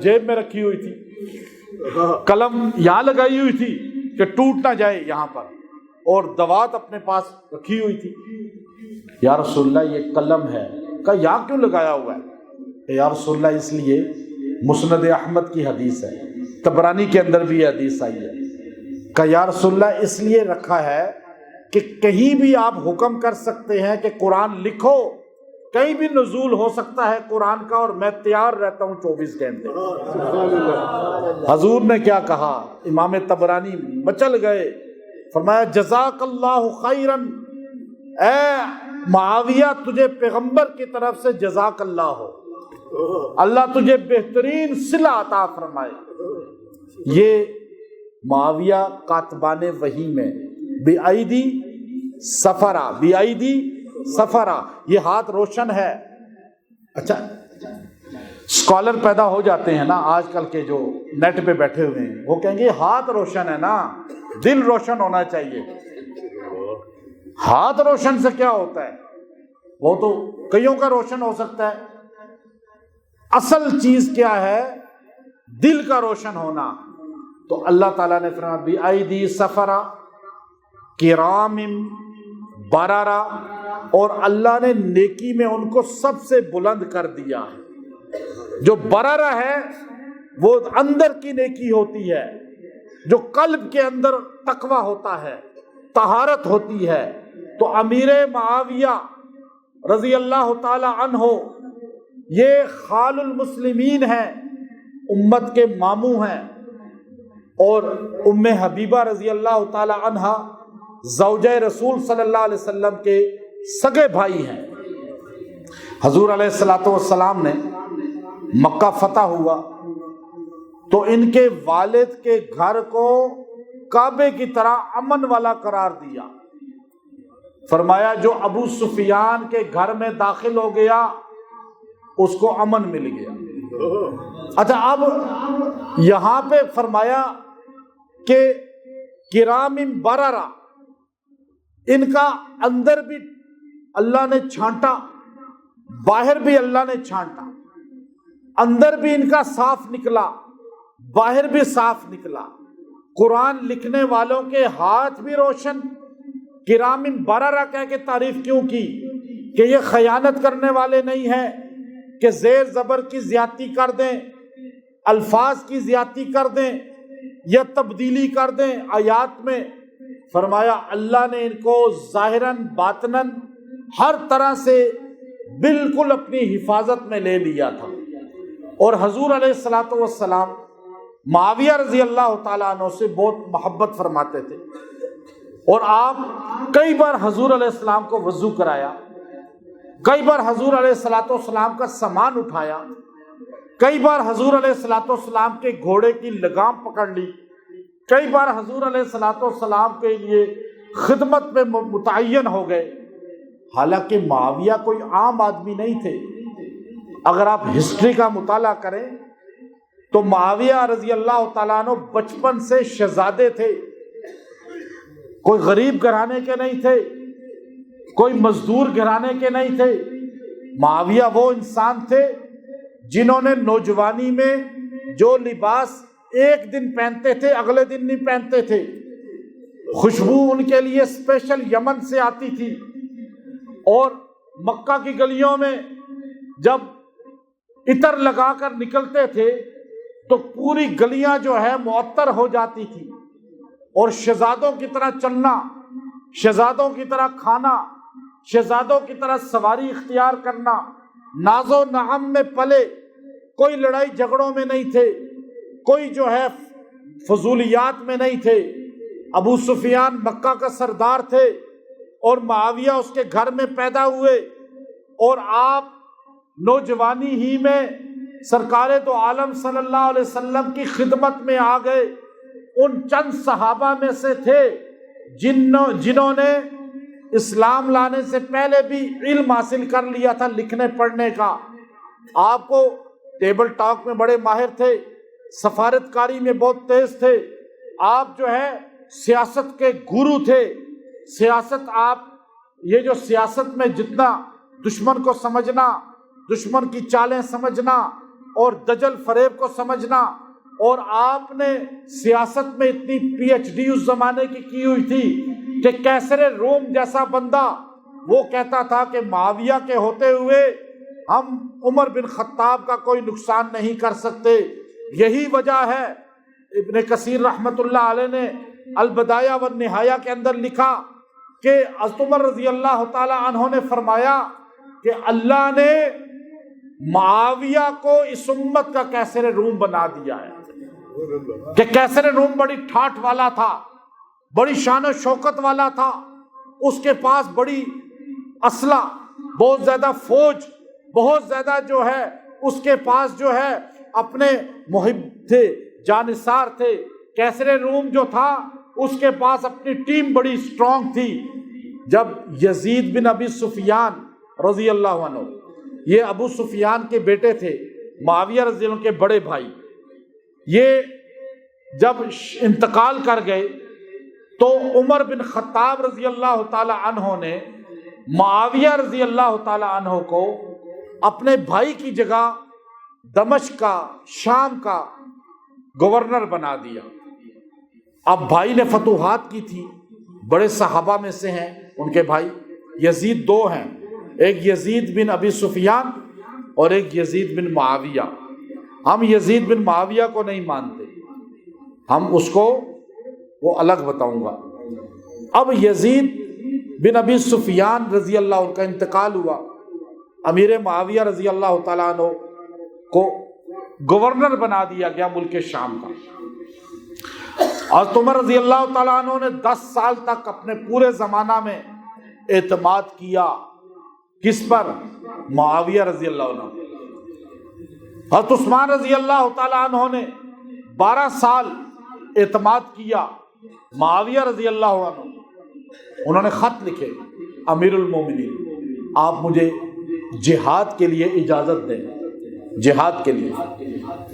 جیب میں رکھی ہوئی تھی، قلم یہاں لگائی ہوئی تھی کہ ٹوٹ نہ جائے یہاں پر، اور دوات اپنے پاس رکھی ہوئی تھی۔ یا رسول اللہ یہ قلم ہے۔ کہا یہاں کیوں لگایا ہوا ہے؟ کہ یا رسول اللہ اس لیے مسند احمد کی حدیث ہے طبرانی کے اندر بھی یہ حدیث آئی ہے کہ یا رسول اللہ اس لیے رکھا ہے کہ کہیں بھی آپ حکم کر سکتے ہیں کہ قرآن لکھو، کہیں بھی نزول ہو سکتا ہے قرآن کا، اور میں تیار رہتا ہوں 24 گھنٹے۔ حضور نے کیا کہا؟ امام طبرانی مچل گئے، فرمایا جزاک اللہ خیرن، اے معاویہ تجھے پیغمبر کی طرف سے جزاک اللہ ہو، اللہ تجھے بہترین صلہ عطا فرمائے۔ یہ معاویہ کاتبان وحی میں بِأَيْدِي سفرا، بِأَيْدِي سفرا، یہ ہاتھ روشن ہے۔ اچھا اسکالر پیدا ہو جاتے ہیں نا آج کل کے جو نیٹ پہ بیٹھے ہوئے ہیں، وہ کہیں گے ہاتھ روشن ہے نا، دل روشن ہونا چاہیے۔ ہاتھ روشن سے کیا ہوتا ہے؟ وہ تو کئیوں کا روشن ہو سکتا ہے، اصل چیز کیا ہے؟ دل کا روشن ہونا۔ تو اللہ تعالیٰ نے فرمایا بِأَيْدِي سفرا کرام بررا، اور اللہ نے نیکی میں ان کو سب سے بلند کر دیا ہے۔ جو بررا ہے وہ اندر کی نیکی ہوتی ہے، جو قلب کے اندر تقوی ہوتا ہے، طہارت ہوتی ہے۔ تو امیر معاویہ رضی اللہ تعالی عنہ یہ خال المسلمین ہیں، امت کے ماموں ہیں، اور ام حبیبہ رضی اللہ تعالی عنہ زوجہ رسول صلی اللہ علیہ وسلم کے سگے بھائی ہیں۔ حضور علیہ الصلوۃ والسلام نے مکہ فتح ہوا تو ان کے والد کے گھر کو کعبے کی طرح امن والا قرار دیا، فرمایا جو ابو سفیان کے گھر میں داخل ہو گیا اس کو امن مل گیا۔ اچھا اب یہاں پہ فرمایا کہ کرام بررا، ان کا اندر بھی اللہ نے چھانٹا، باہر بھی اللہ نے چھانٹا، اندر بھی ان کا صاف نکلا، باہر بھی صاف نکلا۔ قرآن لکھنے والوں کے ہاتھ بھی روشن، کرام بررا کہہ کے تعریف کیوں کی؟ کہ یہ خیانت کرنے والے نہیں ہیں کہ زیر زبر کی زیادتی کر دیں، الفاظ کی زیادتی کر دیں یا تبدیلی کر دیں آیات میں۔ فرمایا اللہ نے ان کو ظاہراً باطناً ہر طرح سے بالکل اپنی حفاظت میں لے لیا تھا۔ اور حضور علیہ الصلوۃ والسلام معاویہ رضی اللہ تعالیٰ عنہ سے بہت محبت فرماتے تھے، اور آپ کئی بار حضور علیہ السلام کو وضو کرایا، کئی بار حضور علیہ الصلوۃ والسلام کا سامان اٹھایا، کئی بار حضور علیہ الصلوۃ والسلام کے گھوڑے کی لگام پکڑ لی، کئی بار حضور علیہ الصلوۃ والسلام کے لیے خدمت میں متعین ہو گئے۔ حالانکہ معاویہ کوئی عام آدمی نہیں تھے۔ اگر آپ ہسٹری کا مطالعہ کریں تو معاویہ رضی اللہ تعالیٰ عنہ بچپن سے شہزادے تھے، کوئی غریب گھرانے کے نہیں تھے، کوئی مزدور گھرانے کے نہیں تھے۔ معاویہ وہ انسان تھے جنہوں نے نوجوانی میں جو لباس ایک دن پہنتے تھے اگلے دن نہیں پہنتے تھے، خوشبو ان کے لیے اسپیشل یمن سے آتی تھی، اور مکہ کی گلیوں میں جب عطر لگا کر نکلتے تھے تو پوری گلیاں جو ہے معطر ہو جاتی تھی، اور شہزادوں کی طرح چلنا، شہزادوں کی طرح کھانا، شہزادوں کی طرح سواری اختیار کرنا، ناز و نعم میں پلے، کوئی لڑائی جھگڑوں میں نہیں تھے، کوئی جو ہے فضولیات میں نہیں تھے۔ ابو سفیان مکہ کا سردار تھے اور معاویہ اس کے گھر میں پیدا ہوئے، اور آپ نوجوانی ہی میں سرکار دو عالم صلی اللہ علیہ وسلم کی خدمت میں آ گئے۔ ان چند صحابہ میں سے تھے جنہوں نے اسلام لانے سے پہلے بھی علم حاصل کر لیا تھا لکھنے پڑھنے کا۔ آپ کو ٹیبل ٹاک میں بڑے ماہر تھے، سفارت کاری میں بہت تیز تھے، آپ جو ہے سیاست کے گرو تھے۔ سیاست، آپ یہ جو سیاست میں جتنا دشمن کو سمجھنا، دشمن کی چالیں سمجھنا اور دجل فریب کو سمجھنا، اور آپ نے سیاست میں اتنی پی ایچ ڈی اس زمانے کی ہوئی تھی کہ کیسر روم جیسا بندہ وہ کہتا تھا کہ معاویہ کے ہوتے ہوئے ہم عمر بن خطاب کا کوئی نقصان نہیں کر سکتے۔ یہی وجہ ہے ابن کثیر رحمت اللہ علیہ نے البدایہ والنہایہ کے اندر لکھا کہ حضرت عمر رضی اللہ تعالی عنہ نے فرمایا کہ اللہ نے معاویہ کو اس امت کا کیسر روم بنا دیا ہے کہ کیسر روم بڑی ٹھاٹھ والا تھا، بڑی شان و شوکت والا تھا، اس کے پاس بڑی اسلحہ، بہت زیادہ فوج، بہت زیادہ جو ہے اس کے پاس جو ہے اپنے محب تھے، جانثار تھے۔ کیسر روم جو تھا اس کے پاس اپنی ٹیم بڑی اسٹرانگ تھی۔ جب یزید بن ابی سفیان رضی اللہ عنہ، یہ ابو سفیان کے بیٹے تھے، معاویہ رضی اللہ عنہ کے بڑے بھائی، یہ جب انتقال کر گئے تو عمر بن خطاب رضی اللہ تعالی عنہ نے معاویہ رضی اللہ تعالی عنہ کو اپنے بھائی کی جگہ دمشق کا، شام کا گورنر بنا دیا۔ اب بھائی نے فتوحات کی تھی، بڑے صحابہ میں سے ہیں ان کے بھائی، یزید دو ہیں، ایک یزید بن ابی سفیان اور ایک یزید بن معاویہ۔ ہم یزید بن معاویہ کو نہیں مانتے، ہم اس کو وہ الگ بتاؤں گا۔ اب یزید بن ابی سفیان رضی اللہ عنہ کا انتقال ہوا، امیر معاویہ رضی اللہ تعالیٰ عنہ کو گورنر بنا دیا گیا ملک شام کا۔ حضرت عمر رضی اللہ تعالیٰ عنہ نے 10 سال تک اپنے پورے زمانہ میں اعتماد کیا، کس پر؟ معاویہ رضی اللہ عنہ۔ حضرت عثمان رضی اللہ تعالیٰ عنہ نے 12 سال اعتماد کیا معاویہ رضی اللہ عنہ۔ انہوں نے خط لکھے، امیر المومنین آپ مجھے جہاد کے لیے اجازت دیں، جہاد کے لیے۔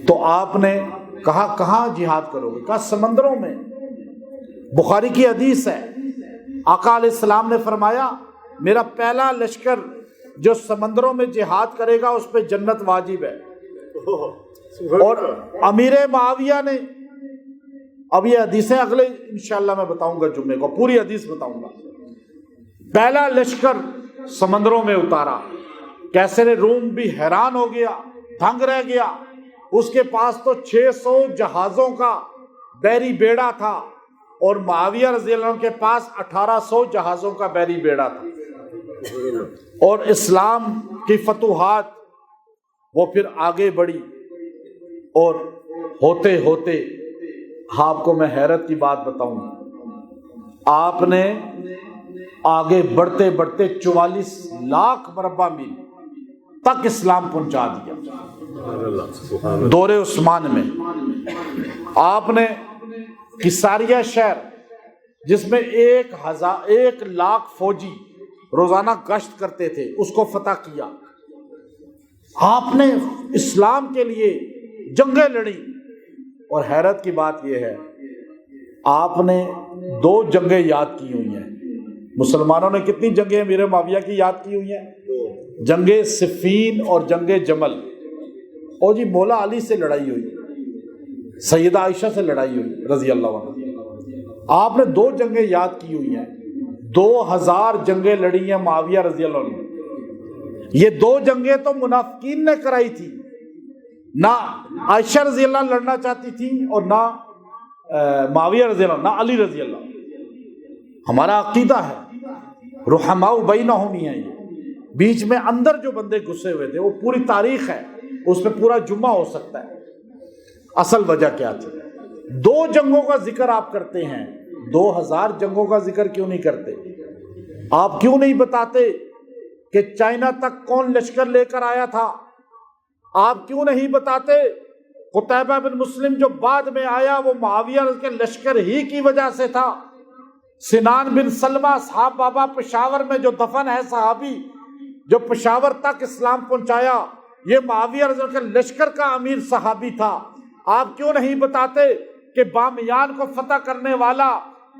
تو آپ نے کہا کہاں جہاد کرو گے؟ کہا سمندروں میں۔ بخاری کی حدیث ہے، آقا علیہ السلام نے فرمایا میرا پہلا لشکر جو سمندروں میں جہاد کرے گا اس پہ جنت واجب ہے۔ اور امیر معاویہ نے، اب یہ حدیثیں اگلے انشاءاللہ میں بتاؤں گا، جمعے کو پوری حدیث بتاؤں گا، پہلا لشکر سمندروں میں اتارا۔ کیسر روم بھی حیران ہو گیا، دھنگ رہ گیا، اس کے پاس تو 600 جہازوں کا بحری بیڑا تھا اور معاویہ رضی اللہ عنہ کے پاس 1800 جہازوں کا بحری بیڑا تھا۔ اور اسلام کی فتوحات وہ پھر آگے بڑھی، اور ہوتے ہوتے آپ کو میں حیرت کی بات بتاؤں، آپ نے آگے بڑھتے بڑھتے 44 لاکھ مربع میل تک اسلام پہنچا دیا۔ دور عثمان میں آپ نے قیصریہ شہر جس میں 1 لاکھ فوجی روزانہ گشت کرتے تھے اس کو فتح کیا۔ آپ نے اسلام کے لیے جنگیں لڑی، اور حیرت کی بات یہ ہے آپ نے 2 جنگیں یاد کی ہوئی ہیں۔ مسلمانوں نے کتنی جنگیں امیر معاویہ کی یاد کی ہوئی ہیں؟ جنگ صفین اور جنگ جمل۔ اور جی مولا علی سے لڑائی ہوئی، سیدہ عائشہ سے لڑائی ہوئی رضی اللہ عنہ۔ آپ نے 2 جنگیں یاد کی ہوئی ہیں، 2000 جنگیں لڑی ہیں معاویہ رضی اللہ عنہ۔ یہ 2 جنگیں تو منافقین نے کرائی تھی، نہ عائشہ رضی اللہ عنہ لڑنا چاہتی تھی اور نہ معاویہ رضی اللہ عنہ، نہ علی رضی اللہ عنہ۔ ہمارا عقیدہ ہے رحماء بینہم ہی ہیں، یہ بیچ میں اندر جو بندے گھسے ہوئے تھے، وہ پوری تاریخ ہے، اس پہ پورا جمعہ ہو سکتا ہے۔ اصل وجہ کیا تھی؟ 2 جنگوں کا ذکر آپ کرتے ہیں، 2000 جنگوں کا ذکر کیوں نہیں کرتے؟ آپ کیوں نہیں بتاتے کہ چائنا تک کون لشکر لے کر آیا تھا؟ آپ کیوں نہیں بتاتے قتیبہ بن مسلم جو بعد میں آیا وہ معاویہ کے لشکر ہی کی وجہ سے تھا؟ سنان بن سلمہ صاحب بابا پشاور میں جو دفن ہے صحابی جو پشاور تک اسلام پہنچایا، یہ معاویہ رضی اللہ عنہ کے لشکر کا امیر صحابی تھا۔ آپ کیوں نہیں بتاتے کہ بامیان کو فتح کرنے والا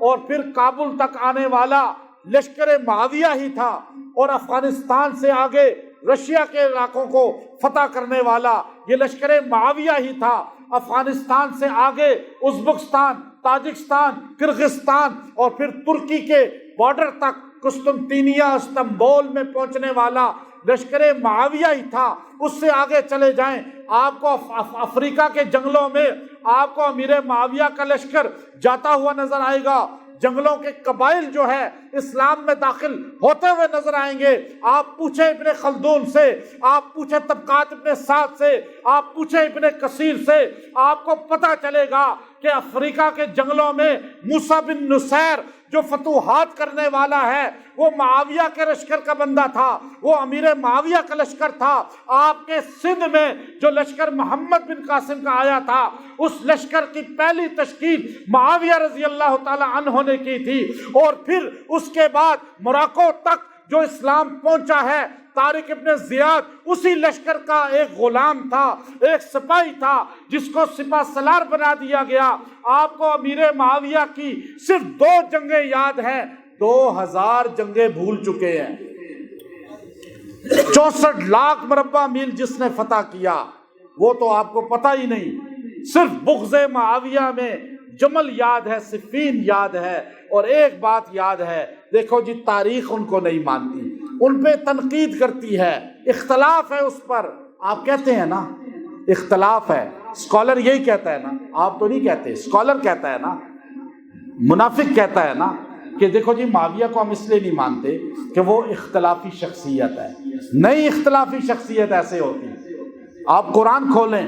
اور پھر کابل تک آنے والا لشکر معاویہ ہی تھا، اور افغانستان سے آگے رشیا کے علاقوں کو فتح کرنے والا یہ لشکر معاویہ ہی تھا، افغانستان سے آگے ازبکستان، تاجکستان، کرغزستان اور پھر ترکی کے بارڈر تک قسطنطنیہ، استنبول میں پہنچنے والا لشکر معاویہ ہی تھا. اس سے آگے چلے جائیں آپ کو افریقہ کے جنگلوں میں آپ کو امیر معاویہ کا لشکر جاتا ہوا نظر آئے گا. جنگلوں کے قبائل جو ہے اسلام میں داخل ہوتے ہوئے نظر آئیں گے. آپ پوچھیں ابن خلدون سے, آپ پوچھیں طبقات ابن سعد سے, آپ پوچھیں ابن کثیر سے, آپ کو پتہ چلے گا کہ افریقہ کے جنگلوں میں موسیٰ بن نصیر جو فتوحات کرنے والا ہے وہ معاویہ کے لشکر کا بندہ تھا, وہ امیر معاویہ کا لشکر تھا. آپ کے سندھ میں جو لشکر محمد بن قاسم کا آیا تھا اس لشکر کی پہلی تشکیل معاویہ رضی اللہ تعالی عنہ نے کی تھی. اور پھر اس کے بعد موراکو تک جو اسلام پہنچا ہے طارق ابن زیاد اسی لشکر کا ایک غلام تھا, ایک سپاہی تھا جس کو سپہ سالار بنا دیا گیا. آپ کو امیر معاویہ کی صرف 2 جنگیں یاد ہیں, 2000 جنگیں بھول چکے ہیں. 64 لاکھ مربع میل جس نے فتح کیا وہ تو آپ کو پتہ ہی نہیں. صرف بغض معاویہ میں جمل یاد ہے, صفین یاد ہے, اور ایک بات یاد ہے, دیکھو جی تاریخ ان کو نہیں مانتی, ان پہ تنقید کرتی ہے, اختلاف ہے اس پر. آپ کہتے ہیں نا اختلاف ہے, اسکالر یہی کہتا ہے نا, آپ تو نہیں کہتے, اسکالر کہتا ہے نا, منافق کہتا ہے نا کہ دیکھو جی معاویہ کو ہم اس لیے نہیں مانتے کہ وہ اختلافی شخصیت ہے. نہیں, اختلافی شخصیت ایسے ہوتی. آپ قرآن کھولیں,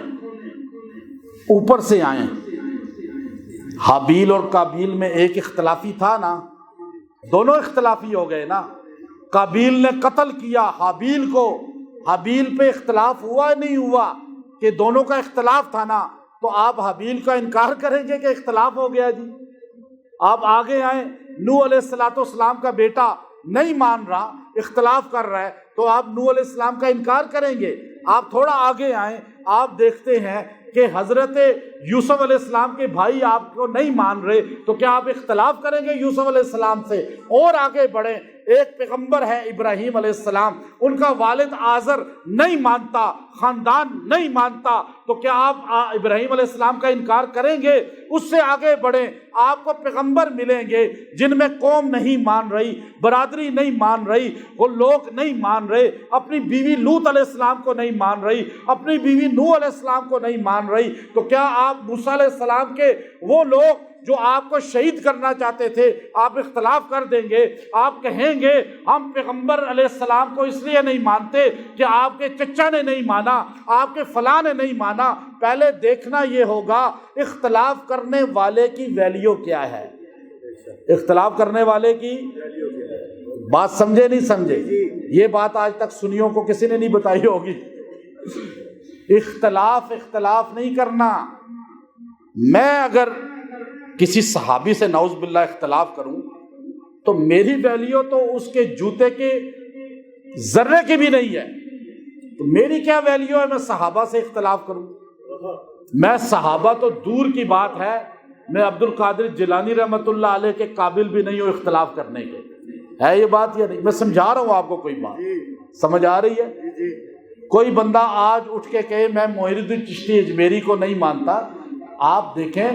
اوپر سے آئیں, حابیل اور قابیل میں ایک اختلافی تھا نا, دونوں اختلافی ہو گئے نا. قابیل نے قتل کیا حابیل کو, حابیل پہ اختلاف ہوا نہیں ہوا کہ دونوں کا اختلاف تھا نا, تو آپ حابیل کا انکار کریں گے کہ اختلاف ہو گیا جی. آپ آگے آئیں, نوح علیہ السلام کا بیٹا نہیں مان رہا, اختلاف کر رہا ہے, تو آپ نوح علیہ السلام کا انکار کریں گے. آپ تھوڑا آگے آئیں, آپ دیکھتے ہیں کہ حضرت یوسف علیہ السلام کے بھائی آپ کو نہیں مان رہے, تو کیا آپ اختلاف کریں گے یوسف علیہ السلام سے؟ اور آگے بڑھیں, ایک پیغمبر ہے ابراہیم علیہ السلام, ان کا والد آزر نہیں مانتا, خاندان نہیں مانتا, تو کیا آپ ابراہیم علیہ السلام کا انکار کریں گے؟ اس سے آگے بڑھیں, آپ کو پیغمبر ملیں گے جن میں قوم نہیں مان رہی, برادری نہیں مان رہی, وہ لوگ نہیں مان رہے, اپنی بیوی لوط علیہ السلام کو نہیں مان رہی, اپنی بیوی نوح علیہ السلام کو نہیں مان رہی, تو کیا آپ موسیٰ علیہ السلام کے وہ لوگ جو آپ کو شہید کرنا چاہتے تھے آپ اختلاف کر دیں گے؟ آپ کہیں گے ہم پیغمبر علیہ السلام کو اس لیے نہیں مانتے کہ آپ کے چچا نے نہیں مانا, آپ کے فلاں نے نہیں مانا. پہلے دیکھنا یہ ہوگا اختلاف کرنے والے کی ویلیو کیا ہے. اختلاف کرنے والے کی بات سمجھے نہیں سمجھے؟ یہ بات آج تک سنیوں کو کسی نے نہیں بتائی ہوگی. اختلاف نہیں کرنا. میں اگر کسی صحابی سے نعوذ باللہ اختلاف کروں تو میری ویلیو تو اس کے جوتے کے ذرے کی بھی نہیں ہے, تو میری کیا ویلیو ہے میں صحابہ سے اختلاف کروں؟ میں صحابہ تو دور کی بات ہے, میں عبد القادر جیلانی رحمۃ اللہ علیہ کے قابل بھی نہیں ہوں اختلاف کرنے کے. ہے یہ بات یا نہیں؟ میں سمجھا رہا ہوں آپ کو, کوئی بات سمجھ آ رہی ہے؟ کوئی بندہ آج اٹھ کے کہے میں معین الدین چشتی اجمیری کو نہیں مانتا, آپ دیکھیں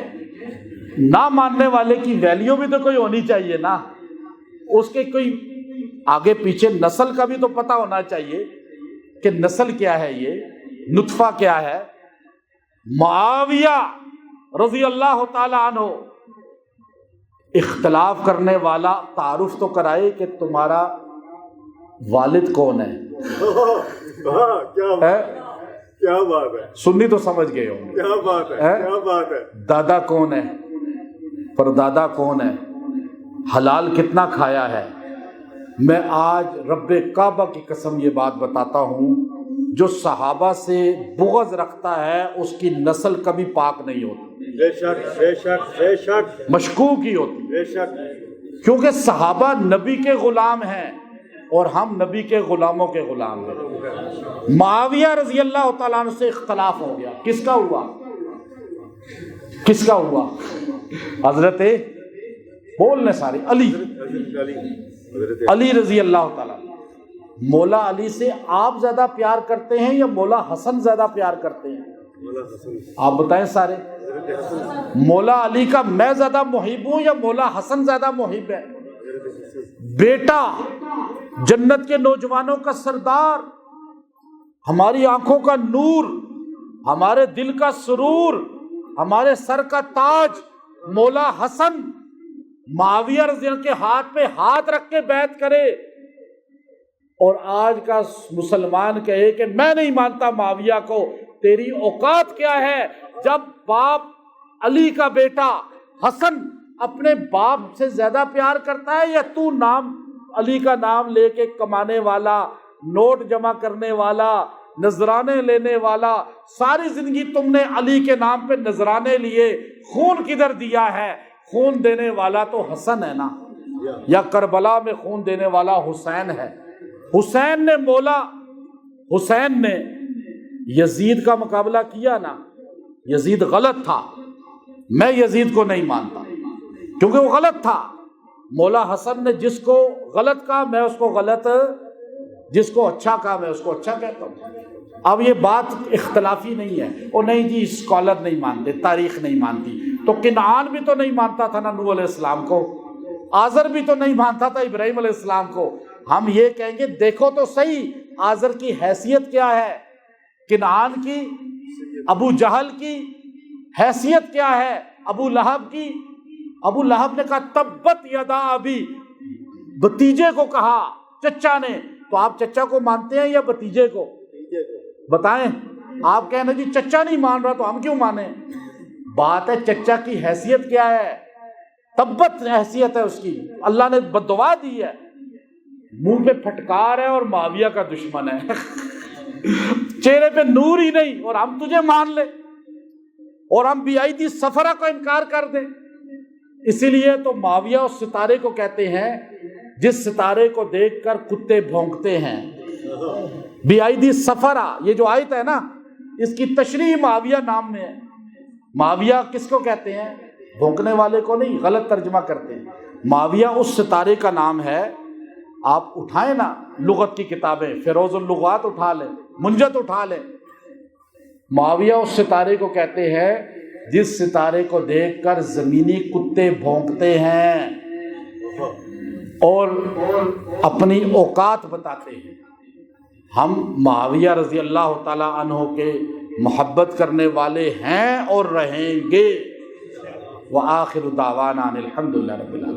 نہ ماننے والے کی ویلیو بھی تو کوئی ہونی چاہیے نا, اس کے کوئی آگے پیچھے نسل کا بھی تو پتہ ہونا چاہیے کہ نسل کیا ہے, یہ نطفہ کیا ہے. معاویہ رضی اللہ تعالی عنہ اختلاف کرنے والا تعارف تو کرائے کہ تمہارا والد کون ہے. کیا بات ہے, سنی تو سمجھ گئے ہوں گے. کیا بات ہے, کیا بات ہے. دادا کون ہے, پردادا کون ہے, حلال کتنا کھایا ہے. میں آج رب کعبہ کی قسم یہ بات بتاتا ہوں, جو صحابہ سے بغض رکھتا ہے اس کی نسل کبھی پاک نہیں ہوتی. بے شک بے شک بے شک, مشکوک ہی ہوتی. بے شک, کیونکہ صحابہ نبی کے غلام ہیں اور ہم نبی کے غلاموں کے غلام ہیں. معاویہ رضی اللہ تعالیٰ عنہ سے اختلاف ہو گیا, کس کا ہوا؟ کس کا ہوا؟ حضرت بولنے سارے علی رضی اللہ تعالیٰ. مولا علی سے آپ زیادہ پیار کرتے ہیں یا مولا حسن زیادہ پیار کرتے ہیں؟ آپ بتائیں سارے. مولا علی کا میں زیادہ محب ہوں یا مولا حسن زیادہ محب ہے؟ بیٹا جنت کے نوجوانوں کا سردار، ہماری آنکھوں کا نور، ہمارے دل کا سرور، ہمارے سر کا تاج، مولا حسن معاویہ رضی اللہ کے ہاتھ پہ ہاتھ رکھ کے بیعت کرے، اور آج کا مسلمان کہے کہ میں نہیں مانتا معاویہ کو، تیری اوقات کیا ہے؟ جب باپ علی کا بیٹا حسن اپنے باپ سے زیادہ پیار کرتا ہے، یا تو نام علی کا نام لے کے کمانے والا، نوٹ جمع کرنے والا، نذرانے لینے والا، ساری زندگی تم نے علی کے نام پہ نذرانے لیے، خون کدھر دیا ہے؟ خون دینے والا تو حسن ہے نا، یا کربلا میں خون دینے والا حسین ہے۔ حسین نے حسین نے یزید کا مقابلہ کیا نا، یزید غلط تھا، میں یزید کو نہیں مانتا کیونکہ وہ غلط تھا۔ مولا حسن نے جس کو غلط کہا میں اس کو غلط، جس کو اچھا کہا میں اس کو اچھا کہتا ہوں۔ اب یہ بات اختلافی نہیں ہے، اور نہیں جی اسکالر نہیں مانتے، تاریخ نہیں مانتی، تو کنعان بھی تو نہیں مانتا تھا نا نوح علیہ السلام کو، آزر بھی تو نہیں مانتا تھا ابراہیم علیہ السلام کو۔ ہم یہ کہیں گے دیکھو تو صحیح آزر کی حیثیت کیا ہے، کنعان کی، ابو جہل کی حیثیت کیا ہے، ابو لہب کی۔ ابو لہب نے کہا تبت یدا ابی، بھتیجے کو کہا، چچا نے، تو آپ چچا کو مانتے ہیں یا بھتیجے کو؟ بتائیں، آپ کہنا جی چچا نہیں مان رہا تو ہم کیوں مانیں؟ بات ہے چچا کی حیثیت کیا ہے، تبت حیثیت ہے اس کی، اللہ نے بددعا دی ہے، منہ پہ پھٹکار ہے اور معاویہ کا دشمن ہے، چہرے پہ نور ہی نہیں، اور ہم تجھے مان لیں اور ہم بیعیدی سفرہ کو انکار کر دیں۔ اسی لیے تو معاویہ اس ستارے کو کہتے ہیں جس ستارے کو دیکھ کر کتے بھونکتے ہیں، بیعیدی سفرہ، یہ جو آیت ہے نا اس کی تشریح معاویہ نام میں ہے۔ معاویہ کس کو کہتے ہیں؟ بھونکنے والے کو نہیں، غلط ترجمہ کرتے ہیں۔ معاویہ اس ستارے کا نام ہے، آپ اٹھائیں نا لغت کی کتابیں، فیروز اللغات اٹھا لیں، منجد اٹھا لیں، معاویہ اس ستارے کو کہتے ہیں جس ستارے کو دیکھ کر زمینی کتے بھونکتے ہیں اور اپنی اوقات بتاتے ہیں۔ ہم معاویہ رضی اللہ تعالی عنہ کے محبت کرنے والے ہیں اور رہیں گے۔ وآخر دعوانا ان الحمد للہ رب العالمین۔